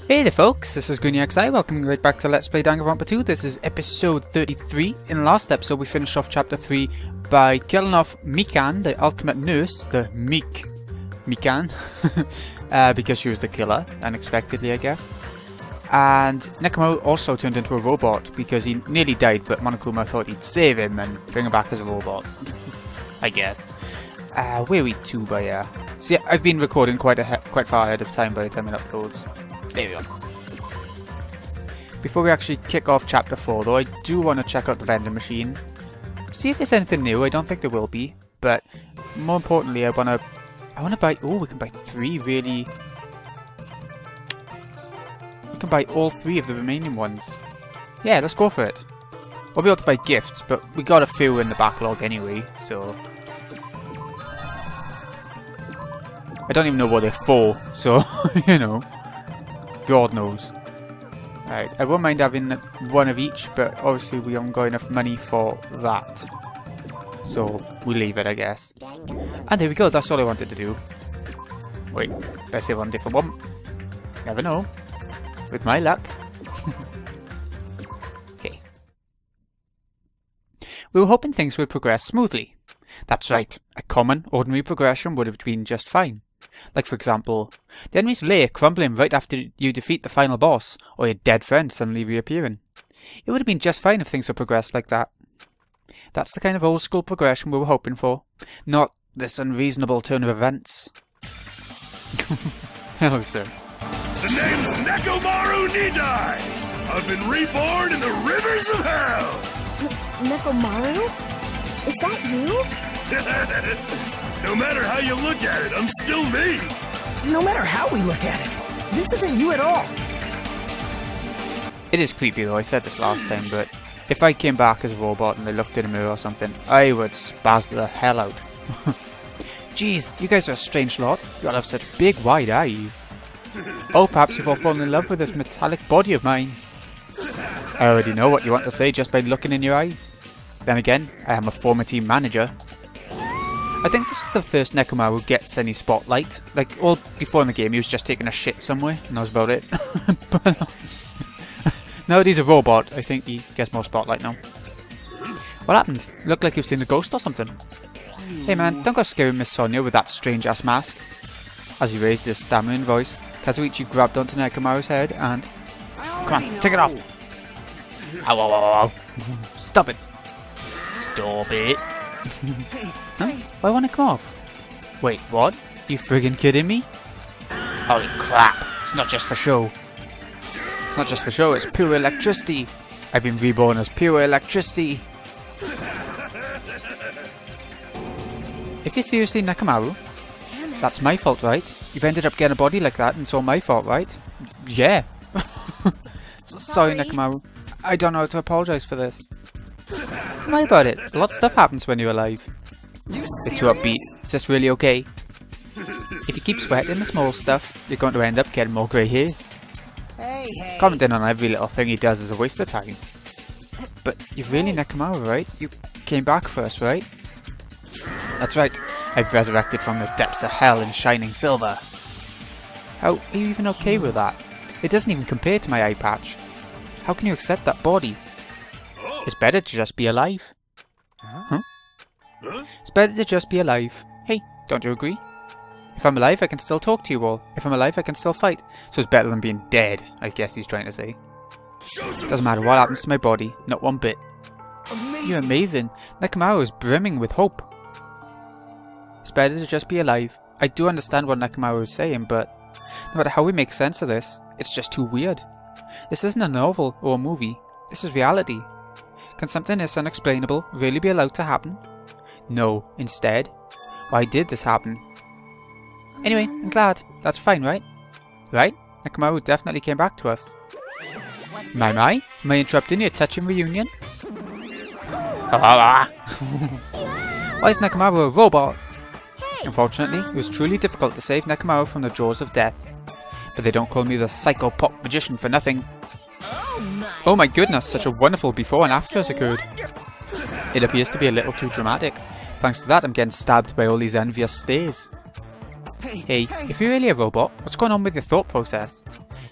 Hey there folks, this is GreenyXI, welcoming you right back to Let's Play Danganronpa 2. This is episode 33. In the last episode we finished off chapter 3 by killing off Mikan, the ultimate nurse, the Mikan, because she was the killer, unexpectedly I guess. And Mechamaru also turned into a robot because he nearly died, but Monokuma thought he'd save him and bring him back as a robot, I guess. Where are we to by So yeah, I've been recording quite far ahead of time by the time it uploads. There we go. Before we actually kick off chapter 4 though, I do want to check out the vending machine. See if there's anything new. I don't think there will be, but more importantly I want to buy, oh, we can buy 3 really. We can buy all 3 of the remaining ones. Yeah, let's go for it. We'll be able to buy gifts, but we got a few in the backlog anyway, so I don't even know what they're for, so you know. God knows. Alright, I won't mind having one of each, but obviously we haven't got enough money for that. So, we leave it, I guess. And there we go, that's all I wanted to do. Wait, let's save on a different one. Never know. With my luck. Okay. We were hoping things would progress smoothly. That's right, a common, ordinary progression would have been just fine. Like for example, the enemy's lair crumbling right after you defeat the final boss, or your dead friend suddenly reappearing. It would have been just fine if things had progressed like that. That's the kind of old school progression we were hoping for, not this unreasonable turn of events. Hello sir. The name's Mechamaru Nidai! I've been reborn in the rivers of hell! Mechamaru? Is that you? No matter how you look at it, I'm still me! No matter how we look at it, this isn't you at all. It is creepy though, I said this last time, but if I came back as a robot and I looked in a mirror or something, I would spaz the hell out. Jeez, you guys are a strange lot. You all have such big wide eyes. Oh, perhaps you've all fallen in love with this metallic body of mine. I already know what you want to say just by looking in your eyes. Then again, I am a former team manager. I think this is the first Mechamaru gets any spotlight. Like, all before in the game he was just taking a shit somewhere, and that was about it. But now that he's a robot, I think he gets more spotlight now. What happened? Looked like you've seen a ghost or something. Hey man, don't go scaring Miss Sonia with that strange ass mask. As he raised his stammering voice, Kazuichi grabbed onto Mechamaru's head and... Come on, take it off! Ow, ow, ow, ow. Stop it! Stop it! Huh? Why won't it come off? Wait, what? You friggin' kidding me? Holy crap! It's not just for show. It's not just for show, it's pure electricity! I've been reborn as pure electricity! If you're seriously Mechamaru, that's my fault, right? You've ended up getting a body like that and it's all my fault, right? Yeah! Sorry, Mechamaru. I don't know how to apologise for this. Don't worry about it. A lot of stuff happens when you're alive. You're too upbeat. Is this really okay? If you keep sweating the small stuff, you're going to end up getting more grey hairs. Commenting on every little thing he does is a waste of time. But you're really Mechamaru, right? You came back for us, right? That's right. I've resurrected from the depths of hell in shining silver. How are you even okay with that? It doesn't even compare to my eye patch. How can you accept that body? It's better to just be alive. Huh? It's better to just be alive. Hey, don't you agree? If I'm alive, I can still talk to you all. If I'm alive, I can still fight. So it's better than being dead, I guess he's trying to say. Doesn't matter what happens to my body, not one bit. You're amazing. Mechamaru is brimming with hope. It's better to just be alive. I do understand what Mechamaru is saying, but no matter how we make sense of this, it's just too weird. This isn't a novel or a movie. This is reality. Can something this unexplainable really be allowed to happen? No, instead. Why did this happen? Anyway, I'm glad. That's fine, right? Right? Mechamaru definitely came back to us. My? Am I interrupting your touching reunion? Why is Mechamaru a robot? Unfortunately, it was truly difficult to save Mechamaru from the jaws of death. But they don't call me the psycho pop magician for nothing. Oh my goodness, such a wonderful before and after has occurred. It appears to be a little too dramatic. Thanks to that, I'm getting stabbed by all these envious stares. Hey, if you're really a robot, what's going on with your thought process?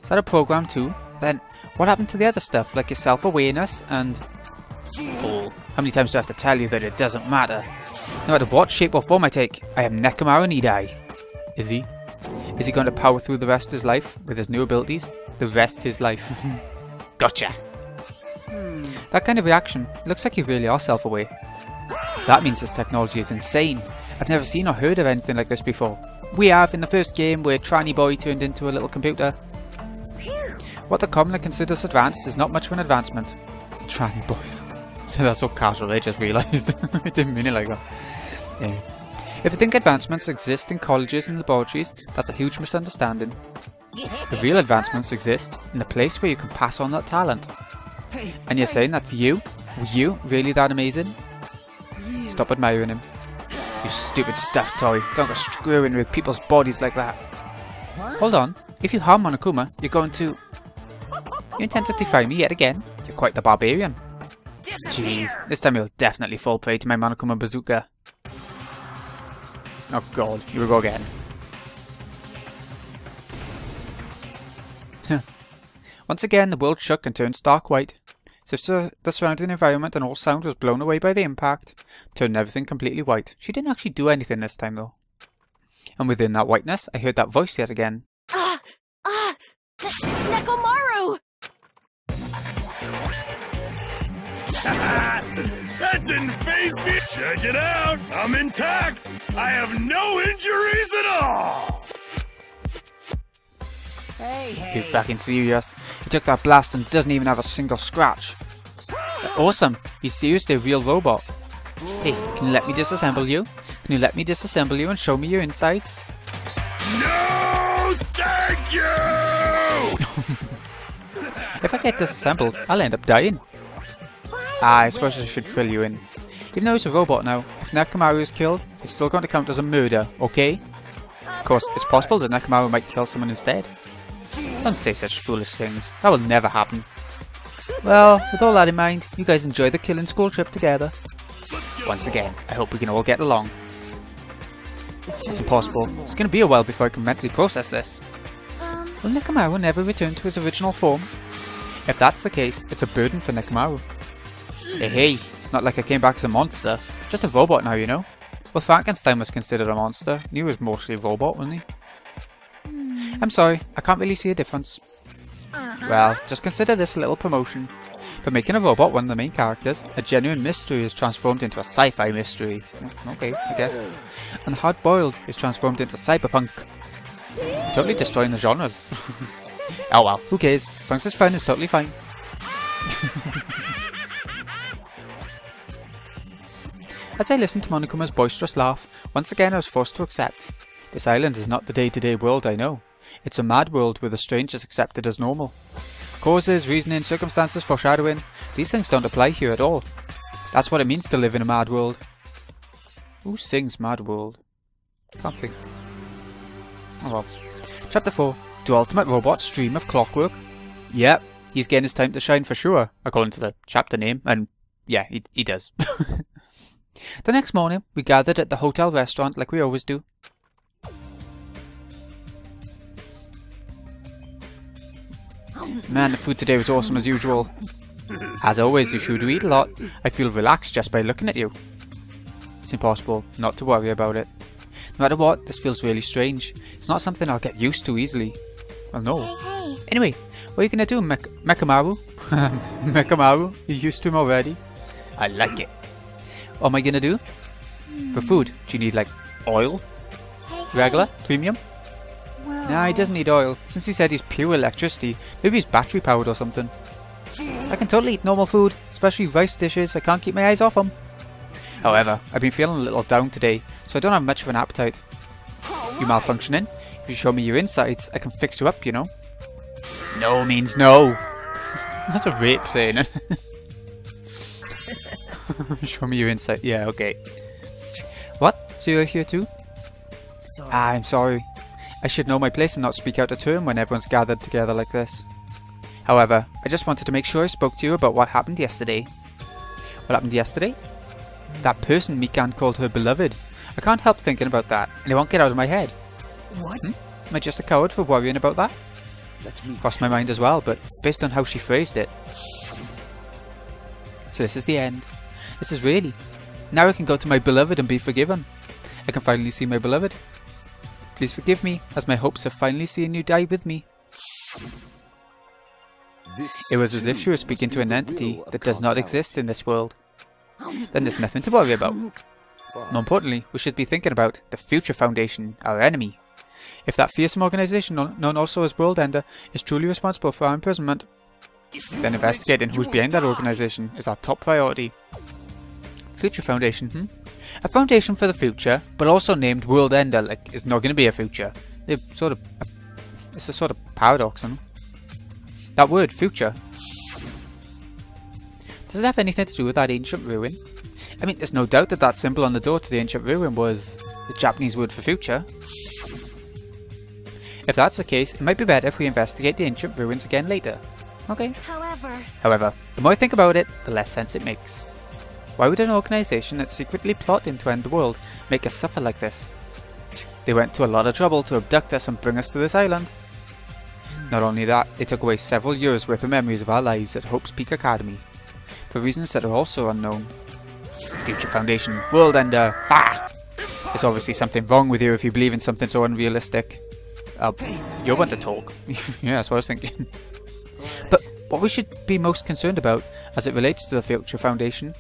Is that a program too? Then, what happened to the other stuff, like your self-awareness and... Fool. How many times do I have to tell you that it doesn't matter? No matter what shape or form I take, I am Mechamaru Nidai. Is he? Is he going to power through the rest of his life with his new abilities? The rest of his life. Gotcha! That kind of reaction, looks like you really are self-aware. That means this technology is insane. I've never seen or heard of anything like this before. We have in the first game where Tranny Boy turned into a little computer. What the commoner considers advanced is not much of an advancement. Tranny Boy. So that's so casual, I just realised. I didn't mean it like that. Anyway. If you think advancements exist in colleges and laboratories, that's a huge misunderstanding. The real advancements exist in the place where you can pass on that talent. And you're saying that's you? Were you really that amazing? Stop admiring him. You stupid stuffed toy. Don't go screwing with people's bodies like that. Hold on. If you harm Monokuma, you're going to... You intend to defy me yet again? You're quite the barbarian. Jeez. This time you'll definitely fall prey to my Monokuma bazooka. Oh god. Here we go again. Once again, the world shook and turned stark white. As if the surrounding environment and all sound was blown away by the impact, turning everything completely white. She didn't actually do anything this time though. And within that whiteness, I heard that voice yet again. Nekomaru! That didn't faze me! Check it out! I'm intact! I have no injuries at all! Hey. You fucking serious? He took that blast and doesn't even have a single scratch. Awesome! He's seriously a real robot. Hey, can you let me disassemble you? Can you let me disassemble you and show me your insides? No! Thank you! If I get disassembled, I'll end up dying. I suppose I should fill you in. Even though he's a robot now, if Mechamaru is killed, it's still going to count as a murder, okay? Of course, it's possible that Mechamaru might kill someone instead. Don't say such foolish things. That will never happen. Well, with all that in mind, you guys enjoy the killing school trip together. Once again, I hope we can all get along. It's impossible. It's going to be a while before I can mentally process this. Will Mechamaru never return to his original form? If that's the case, it's a burden for Mechamaru. Hey, it's not like I came back as a monster. Just a robot now, you know? Well, Frankenstein was considered a monster, and he was mostly a robot, wasn't he? I'm sorry, I can't really see a difference. Well, just consider this a little promotion. For making a robot one of the main characters, a genuine mystery is transformed into a sci-fi mystery. Okay, I guess. And hard-boiled is transformed into cyberpunk. Totally destroying the genres. Oh well, who cares? As long as it's fun, it's totally fine. As I listened to Monokuma's boisterous laugh, once again I was forced to accept. This island is not the day-to-day world I know. It's a mad world where the strange is accepted as normal. Causes, reasoning, circumstances, foreshadowing, these things don't apply here at all. That's what it means to live in a mad world. Who sings Mad World? Can't think. Oh well. Chapter 4. Do ultimate robots dream of clockwork? Yep, he's getting his time to shine for sure, according to the chapter name, and yeah, he does. The next morning, we gathered at the hotel restaurant like we always do. Man, the food today was awesome as usual. As always, you sure do eat a lot. I feel relaxed just by looking at you. It's impossible not to worry about it. No matter what, this feels really strange. It's not something I'll get used to easily. Well, no. Anyway, what are you gonna do, Mechamaru? Mechamaru? You're used to him already? I like it. What am I gonna do? For food, do you need, like, oil? Regular? Premium? Nah, he doesn't need oil. Since he said he's pure electricity, maybe he's battery powered or something. I can totally eat normal food, especially rice dishes. I can't keep my eyes off them. However, I've been feeling a little down today, so I don't have much of an appetite. You malfunctioning? If you show me your insides, I can fix you up, you know? No means no. That's a rape saying it. Show me your insight. Yeah, okay. What? So you're here too? I'm sorry. I should know my place and not speak out a term when everyone's gathered together like this. However, I just wanted to make sure I spoke to you about what happened yesterday. What happened yesterday? That person Mikan called her beloved. I can't help thinking about that, and it won't get out of my head. What? Am I just a coward for worrying about that? crossed my mind as well, but based on how she phrased it. So this is the end. This is really. Now I can go to my beloved and be forgiven. I can finally see my beloved. Please forgive me, as my hopes of finally seeing you die with me. It was as if she was speaking to an entity that does not exist in this world. Then there's nothing to worry about. More importantly, we should be thinking about the Future Foundation, our enemy. If that fearsome organisation, known also as World Ender, is truly responsible for our imprisonment, then investigating who's behind that organisation is our top priority. Future Foundation, A foundation for the future, but also named World Ender, like it's not going to be a future. It's a sort of paradox, isn't it? That word, future. Does it have anything to do with that ancient ruin? I mean, there's no doubt that that symbol on the door to the ancient ruin was the Japanese word for future. If that's the case, it might be better if we investigate the ancient ruins again later. Okay. However, the more I think about it, the less sense it makes. Why would an organisation that's secretly plotting to end the world make us suffer like this? They went to a lot of trouble to abduct us and bring us to this island. Not only that, they took away several years worth of memories of our lives at Hope's Peak Academy, for reasons that are also unknown. Future Foundation, World Ender, There's obviously something wrong with you if you believe in something so unrealistic. You're one to talk. Yeah, that's what I was thinking. But what we should be most concerned about, as it relates to the Future Foundation,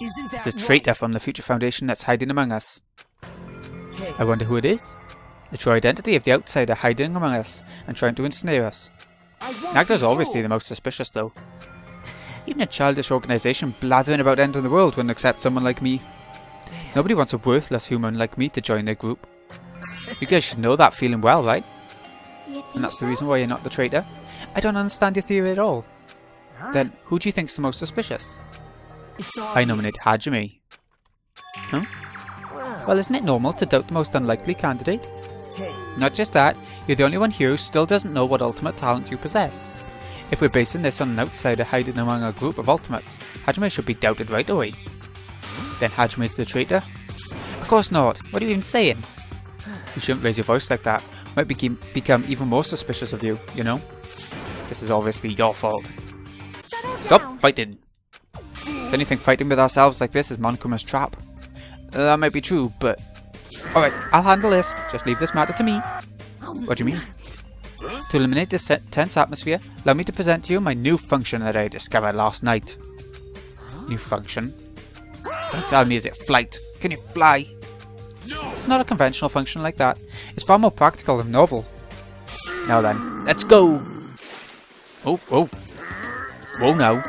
is a traitor from the Future Foundation that's hiding among us. I wonder who it is? The true identity of the outsider hiding among us and trying to ensnare us. Nagda's obviously the most suspicious though. Even a childish organisation blathering about ending the world wouldn't accept someone like me. Nobody wants a worthless human like me to join their group. You guys should know that feeling well, right? And that's the reason why you're not the traitor? I don't understand your theory at all. Then, who do you think's the most suspicious? I nominate Hajime. Huh? Well, isn't it normal to doubt the most unlikely candidate? Not just that, you're the only one here who still doesn't know what ultimate talent you possess. If we're basing this on an outsider hiding among a group of ultimates, Hajime should be doubted right away. Then Hajime's the traitor? Of course not. What are you even saying? You shouldn't raise your voice like that. Might become even more suspicious of you, you know? This is obviously your fault. Stop fighting! Don't you think fighting with ourselves like this is Monokuma's trap? That might be true, but... Alright, I'll handle this. Just leave this matter to me. What do you mean? To eliminate this tense atmosphere, allow me to present to you my new function that I discovered last night. New function? Don't tell me, is it flight? Can you fly? It's not a conventional function like that. It's far more practical and novel. Now then, let's go! Oh. Whoa now.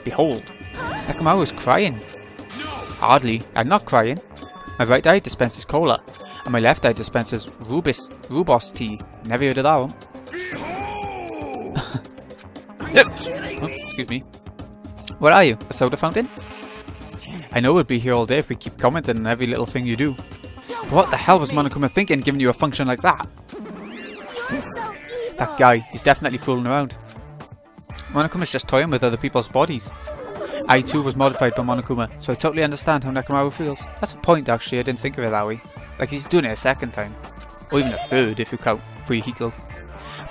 Behold, Mechamaru is crying. Hardly, I'm not crying. My right eye dispenses cola, and my left eye dispenses Rubos tea. Never heard of that one. Oh, excuse me. What are you, a soda fountain? I know we'd be here all day if we keep commenting on every little thing you do. But what the hell was Monokuma thinking giving you a function like that? That guy, he's definitely fooling around. Monokuma's just toying with other people's bodies. I too was modified by Monokuma, so I totally understand how Mechamaru feels. That's a point actually, I didn't think of it that way. Like he's doing it a second time. Or even a third if you count free Hiko.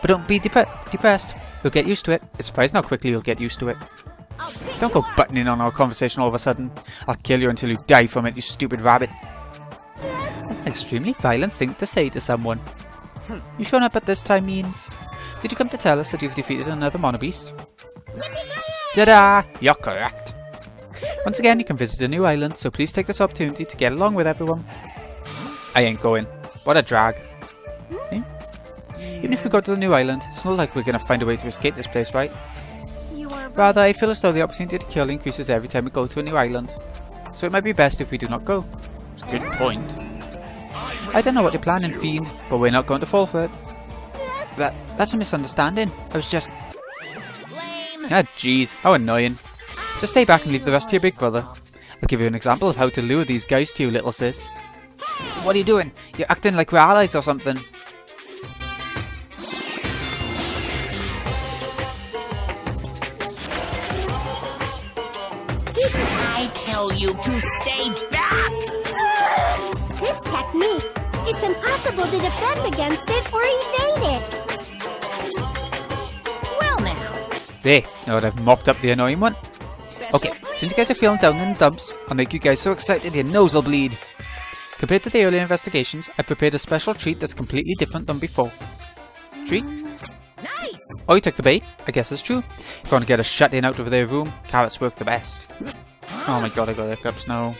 But don't be depressed. You'll get used to it. It's surprising how quickly you'll get used to it. Don't go butting in on our conversation all of a sudden. I'll kill you until you die from it, you stupid rabbit. That's an extremely violent thing to say to someone. You showing up at this time means... Did you come to tell us that you've defeated another monobeast? Ta-da! You're correct. Once again, you can visit a new island, so please take this opportunity to get along with everyone. I ain't going. What a drag. Eh? Even if we go to the new island, it's not like we're gonna find a way to escape this place, right? Rather, I feel as though the opportunity to kill increases every time we go to a new island. So it might be best if we do not go. It's a good point. I don't know what you're planning, Fiend, but we're not going to fall for it. That's a misunderstanding. I was just... Ah, jeez, how annoying. Just stay back and leave the rest to your big brother. I'll give you an example of how to lure these guys to you, little sis. What are you doing? You're acting like we're allies or something. Didn't I tell you to stay back? This technique, it's impossible to defend against it or evade it. There, now that I've mopped up the annoying one. Okay, since you guys are feeling down in the dumps, I'll make you guys so excited your nose will bleed. Compared to the earlier investigations, I prepared a special treat that's completely different than before. Treat? Nice! Oh, you took the bait? I guess it's true. If you want to get us shut in out of their room, carrots work the best. Oh my god, I got hiccups now.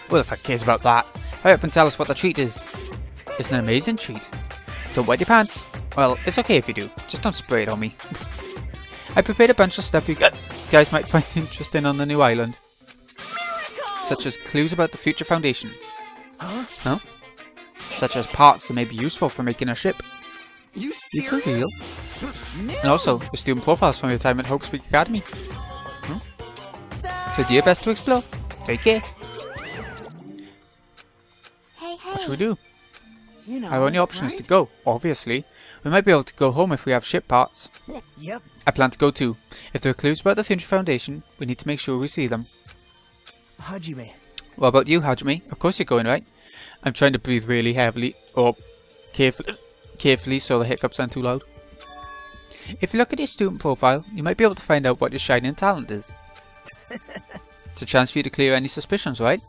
Who the fuck cares about that? Hurry up and tell us what the treat is. It's an amazing treat. Don't wet your pants. Well, it's okay if you do. Just don't spray it on me. I prepared a bunch of stuff you guys might find interesting on the new island. Such as clues about the future foundation. Huh? Such as parts that may be useful for making a ship. You You for serious? real? And also, the student profiles from your time at Hope Speak Academy. So do your best to explore. Take care. Hey, hey. What should we do? You know, Our only option is right? to go, obviously. We might be able to go home if we have ship parts. Yep. I plan to go too. If there are clues about the future foundation, we need to make sure we see them. Hajime. What about you, Hajime? Of course you're going, right? I'm trying to breathe really heavily, or carefully so the hiccups aren't too loud. If you look at your student profile, you might be able to find out what your shining talent is. It's a chance for you to clear any suspicions, right?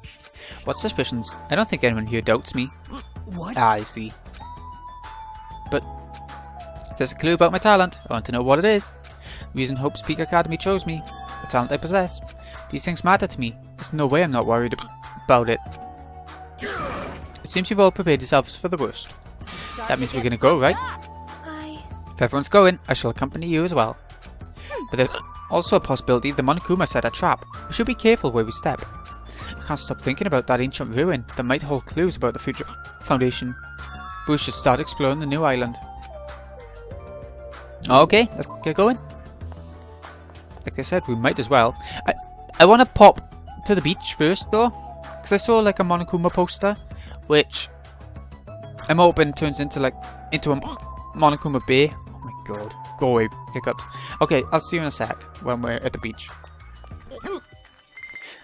What suspicions? I don't think anyone here doubts me. What? Ah, I see. But if there's a clue about my talent, I want to know what it is. The reason Hope Speak Academy chose me, the talent I possess. These things matter to me. There's no way I'm not worried about it. It seems you've all prepared yourselves for the worst. That means we're gonna go, right? If everyone's going, I shall accompany you as well. But there's also a possibility the Monokuma set a trap. We should be careful where we step. I can't stop thinking about that ancient ruin that might hold clues about the future foundation. But we should start exploring the new island. Okay, let's get going. Like I said, we might as well. I want to pop to the beach first though, because I saw like a Monokuma poster, which I'm hoping turns into a Monokuma Bay. Oh my god, go away, hiccups. Okay, I'll see you in a sec when we're at the beach.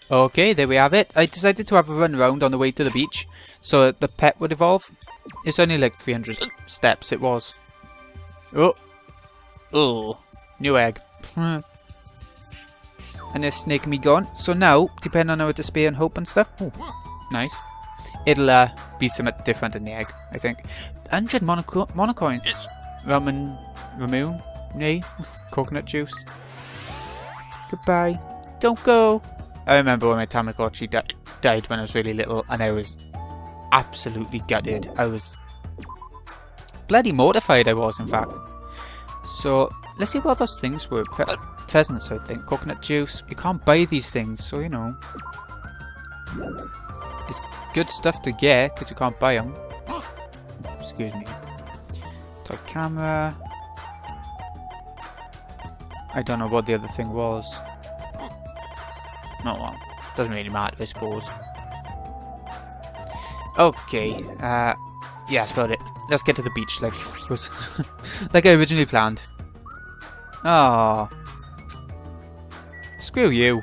Okay, there we have it. I decided to have a run around on the way to the beach, so the pet would evolve. It's only like 300 steps, it was. Oh, new egg. And there's snake me gone. So now, depending on our despair and hope and stuff, ooh, nice. It'll be something different in the egg, I think. 100 monocoins. Ramoon, nay, coconut juice. Goodbye. Don't go. I remember when my Tamagotchi died when I was really little, and I was absolutely gutted. I was bloody mortified, I was, in fact. So, let's see what those things were. Presents, I think. Coconut juice. You can't buy these things, so you know. It's good stuff to get, because you can't buy them. Excuse me. Toy camera. I don't know what the other thing was. Oh well, doesn't really matter, I suppose. Okay, yeah, that's about it. Let's get to the beach like it was like I originally planned. Oh, screw you.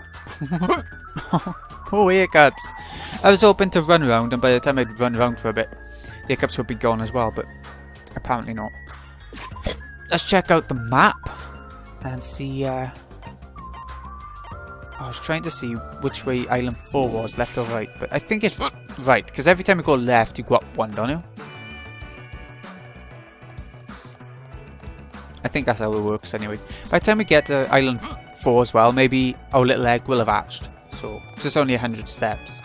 Go away, hiccups. I was hoping to run around, and by the time I'd run around for a bit, the hiccups would be gone as well, but apparently not. Let's check out the map and see. I was trying to see which way Island 4 was, left or right, but I think it's right, because every time you go left, you go up one, don't you? I think that's how it works anyway. By the time we get to Island 4 as well, maybe our little egg will have hatched, so, because it's only 100 steps.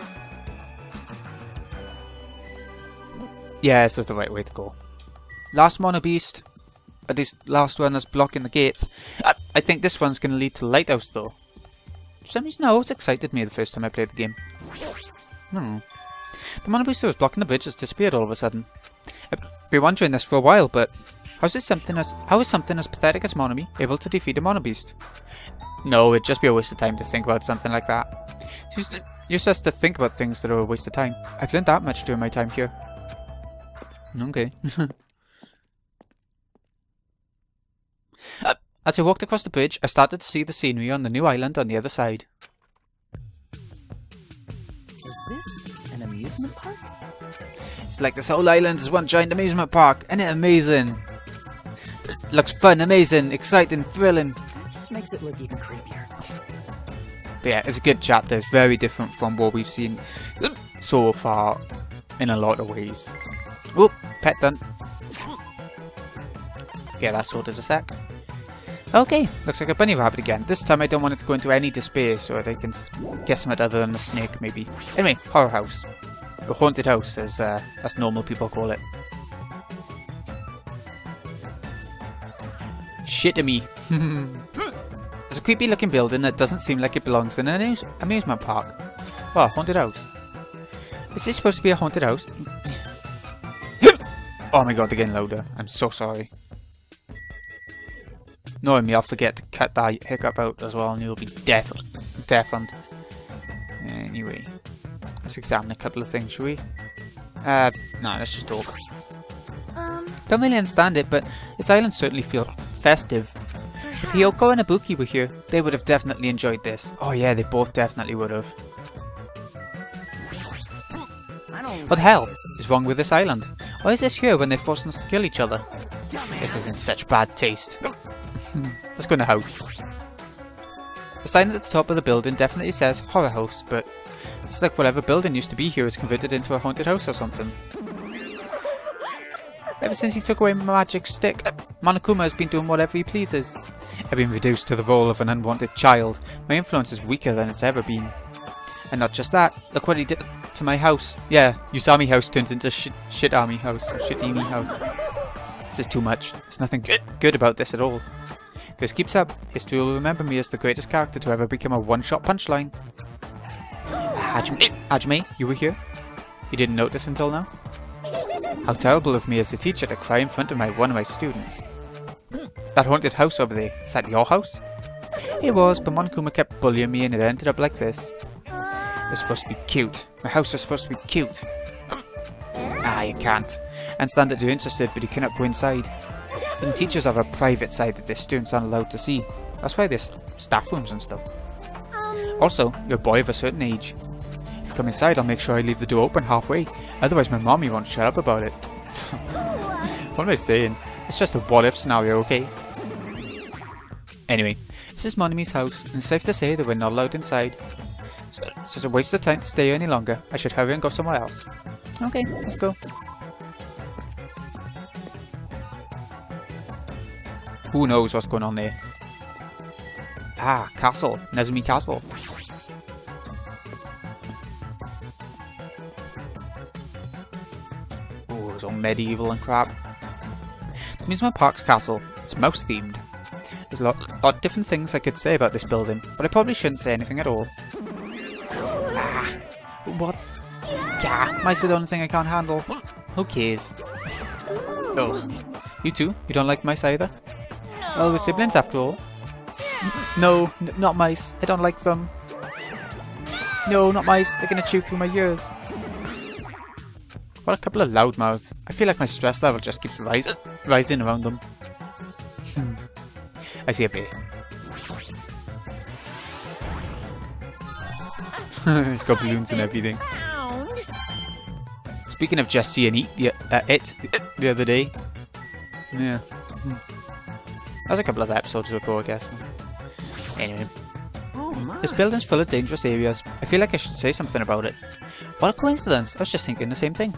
Yeah, this is the right way to go. Last Mono Beast, at least last one that's blocking the gates. I think this one's going to lead to Lighthouse though. For some reason, it always excited me the first time I played the game. The Mono Beast that was blocking the bridge has disappeared all of a sudden. I've been wondering this for a while, but how is something as pathetic as Monomi able to defeat a Mono Beast? No, it'd just be a waste of time to think about something like that. You're just to think about things that are a waste of time. I've learned that much during my time here. Okay. As I walked across the bridge, I started to see the scenery on the new island on the other side. Is this an amusement park? It's like this whole island is one giant amusement park. Isn't it amazing? Looks fun, amazing, exciting, thrilling. Just makes it look even creepier. But yeah, it's a good chapter. It's very different from what we've seen so far in a lot of ways. Whoop, pet done. Let's get that sorted a sec. Okay, looks like a bunny rabbit again. This time I don't want it to go into any despair so that I can get something other than a snake, maybe. Anyway, horror house. The haunted house, as normal people call it. Shit to me. There's a creepy looking building that doesn't seem like it belongs in an amusement park. Oh, haunted house. Is this supposed to be a haunted house? Oh my god, they're getting louder. I'm so sorry. Knowing me, I'll forget to cut that hiccup out as well and you'll be deafened. Anyway, let's examine a couple of things, shall we? No, let's just talk. Don't really understand it, but this island certainly feels festive. If Hiyoko and Ibuki were here, they would have definitely enjoyed this. Oh yeah, they both definitely would have. What the hell is wrong with this island? Why is this here when they're forcing us to kill each other? This is in such bad taste. Let's go in the house. The sign at the top of the building definitely says horror house, but it's like whatever building used to be here is converted into a haunted house or something. Ever since he took away my magic stick, Monokuma has been doing whatever he pleases. I've been reduced to the role of an unwanted child. My influence is weaker than it's ever been. And not just that, look what he did to my house. Yeah, Usami house turned into shit army house, or shitimi house. This is too much. There's nothing good about this at all. If this keeps up, history will remember me as the greatest character to ever become a one-shot punchline. Hajime, you were here? You didn't notice until now? How terrible of me as a teacher to cry in front of one of my students. That haunted house over there, is that your house? It was, but Monokuma kept bullying me and it ended up like this. It was supposed to be cute. My house was supposed to be cute. Ah, you can't. I understand that you're interested, but you cannot go inside. Even teachers have a private side that their students aren't allowed to see. That's why there's staff rooms and stuff. Also, you're a boy of a certain age. If you come inside, I'll make sure I leave the door open halfway. Otherwise my mommy won't shut up about it. What am I saying? It's just a what-if scenario, okay? Anyway, this is Monomi's house, and it's safe to say that we're not allowed inside. So it's a waste of time to stay here any longer. I should hurry and go somewhere else. Okay, let's go. Who knows what's going on there? Ah, castle. Nezumi Castle. Oh, it's all medieval and crap. This means my park's castle. It's mouse themed. There's a lot of different things I could say about this building, but I probably shouldn't say anything at all. Ah, what? Yeah, mice are the only thing I can't handle. Who cares? Ugh. You too? You don't like mice either? Well, we're siblings after all. No, not mice. I don't like them. No, not mice. They're gonna chew through my ears. What a couple of loudmouths. I feel like my stress level just keeps rising around them. I see a bear. It's got balloons and everything. Speaking of just seeing it the other day. Yeah. That was a couple of episodes ago, I guess. Anyway. This building's full of dangerous areas. I feel like I should say something about it. What a coincidence. I was just thinking the same thing.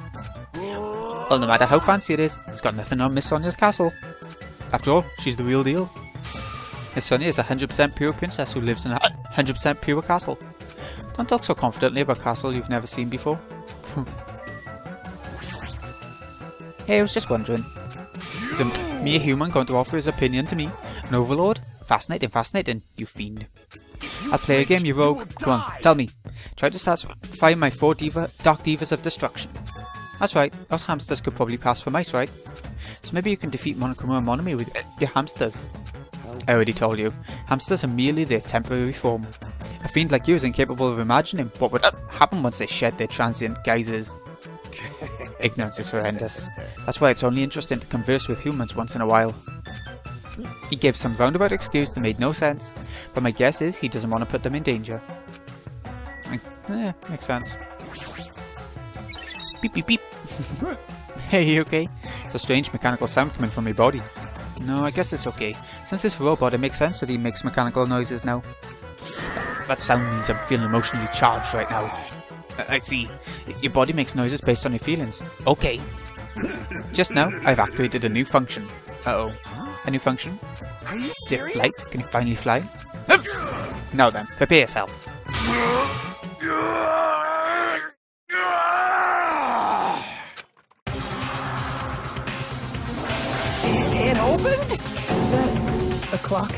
Well, no matter how fancy it is, it's got nothing on Miss Sonia's castle. After all, she's the real deal. Miss Sonia is a 100% pure princess who lives in a 100% pure castle. Don't talk so confidently about a castle you've never seen before. Hey, I was just wondering. Is a mere human going to offer his opinion to me? An overlord? Fascinating, fascinating, you fiend. I'll play a game, you rogue. Come on, tell me. Try to satisfy my 4 dark divas of destruction. That's right, those hamsters could probably pass for mice, right? So maybe you can defeat Monokuma and Monomi with your hamsters. I already told you, hamsters are merely their temporary form. A fiend like you is incapable of imagining what would happen once they shed their transient guises. Ignorance is horrendous. That's why it's only interesting to converse with humans once in a while. He gave some roundabout excuse that made no sense, but my guess is he doesn't want to put them in danger. Makes sense. Beep beep beep. Hey, you okay? It's a strange mechanical sound coming from your body. No, I guess it's okay. Since it's a robot, it makes sense that he makes mechanical noises now. That sound means I'm feeling emotionally charged right now. I see. Your body makes noises based on your feelings. Okay. Just now, I've activated a new function. Uh-oh. A new function? Is it flight? Can you finally fly? Now then, prepare yourself. It opened? Is that a clock?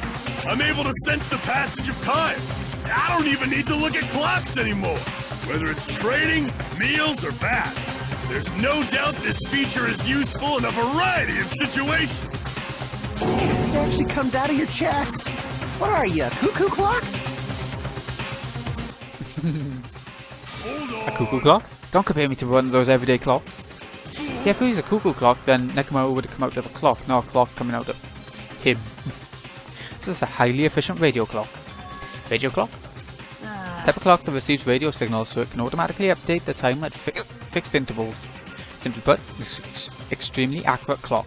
I'm able to sense the passage of time. I don't even need to look at clocks anymore. Whether it's training, meals, or baths, there's no doubt this feature is useful in a variety of situations. It actually comes out of your chest. What are you, a cuckoo clock? A cuckoo clock? Don't compare me to one of those everyday clocks. Yeah, if he was a cuckoo clock, then Mechamaru would have come out of a clock, not a clock coming out of him. This is a highly efficient radio clock. Radio clock? Type of clock that receives radio signals so it can automatically update the time at fixed intervals. Simply put, it's an extremely accurate clock.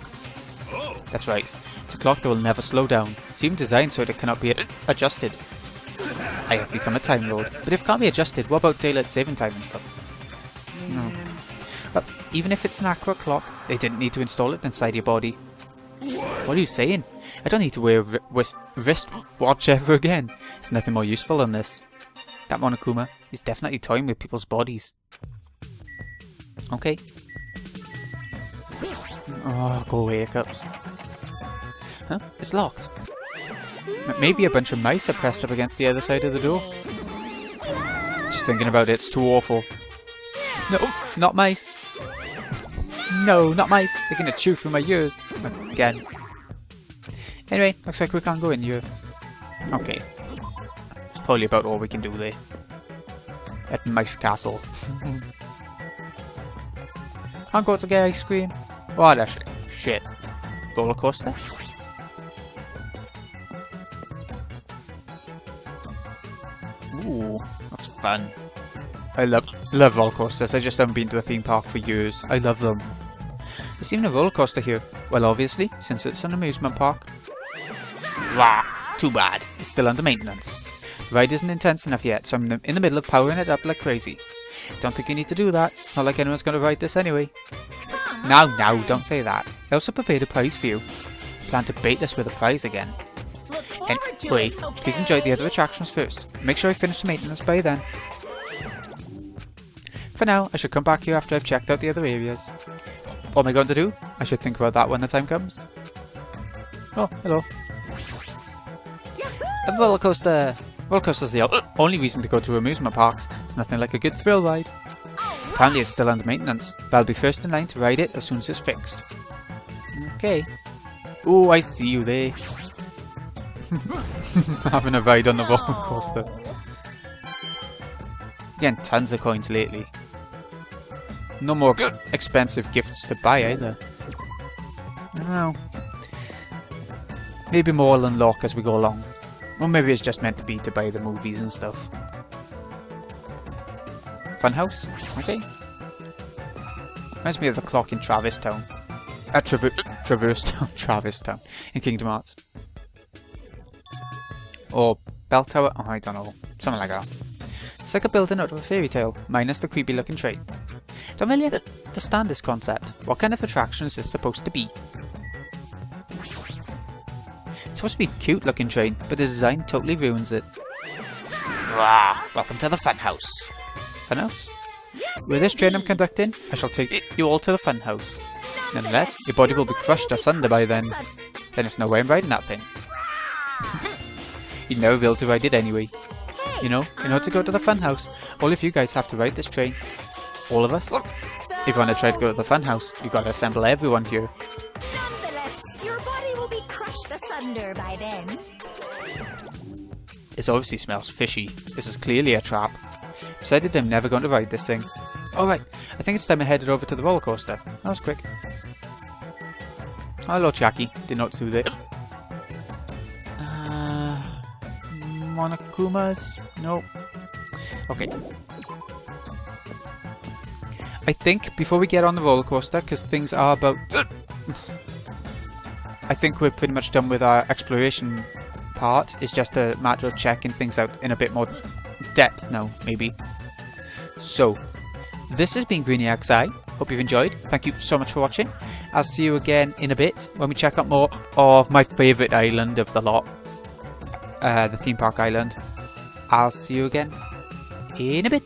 That's right, it's a clock that will never slow down. It's even designed so that it cannot be adjusted. I have become a Time Lord, but if it can't be adjusted, what about daylight saving time and stuff? No. But even if it's an accurate clock, they didn't need to install it inside your body. What are you saying? I don't need to wear a wristwatch ever again. There's nothing more useful than this. That Monokuma is definitely toying with people's bodies. Okay. Oh, go away, hiccups. Huh? It's locked. Maybe a bunch of mice are pressed up against the other side of the door. Just thinking about it, it's too awful. No, not mice. No, not mice. They're gonna chew through my ears. Again. Anyway, looks like we can't go in here. Okay. It's probably about all we can do there. At Mice Castle. Can't go to get ice cream. What a shit. Roller coaster? Ooh, that's fun. I love roller coasters. I just haven't been to a theme park for years. I love them. There's even a roller coaster here. Well, obviously, since it's an amusement park. Wah! Too bad. It's still under maintenance. The ride isn't intense enough yet, so I'm in the middle of powering it up like crazy. Don't think you need to do that. It's not like anyone's going to ride this anyway. Now, don't say that. I also prepared a prize for you. Plan to bait us with a prize again. Anyway, please enjoy the other attractions first. Make sure I finish the maintenance by then. For now, I should come back here after I've checked out the other areas. What am I going to do? I should think about that when the time comes. Oh, hello. A roller coaster! Roller coaster's the only reason to go to amusement parks. It's nothing like a good thrill ride. Apparently it's still under maintenance, but I'll be first in line to ride it as soon as it's fixed. Okay. Oh, I see you there. Having a ride on the roller coaster. Getting tons of coins lately. No more expensive gifts to buy either. I don't know. Maybe more will unlock as we go along. Or maybe it's just meant to be to buy the movies and stuff. Funhouse? Okay. Reminds me of the clock in Travis Town. Travis Town. In Kingdom Hearts. Or Bell Tower? Oh, I don't know. Something like that. It's like a building out of a fairy tale, minus the creepy looking train. Don't really understand this concept. What kind of attraction is this supposed to be? It's supposed to be a cute looking train, but the design totally ruins it. Welcome to the Funhouse. Funhouse? With this train I'm conducting, I shall take you all to the Funhouse. Unless your body will be crushed asunder by then. Then it's no way I'm riding that thing. You'd never be able to ride it anyway. You know, in order to go to the Funhouse, all of you guys have to ride this train. All of us. If you want to try to go to the Funhouse, you gotta assemble everyone here. Nonetheless, your body will be crushed asunder by then. This obviously smells fishy. This is clearly a trap. Decided I'm never going to ride this thing. Alright, I think it's time I headed over to the roller coaster. That was quick. Hello, Chucky. Did not see that. Monokumas? Nope. Okay. I think before we get on the roller coaster, because things are about... I think we're pretty much done with our exploration part. It's just a matter of checking things out in a bit more depth now, maybe. So, this has been Greeny XI. Hope you've enjoyed. Thank you so much for watching. I'll see you again in a bit when we check out more of my favourite island of the lot. The theme park island. I'll see you again in a bit.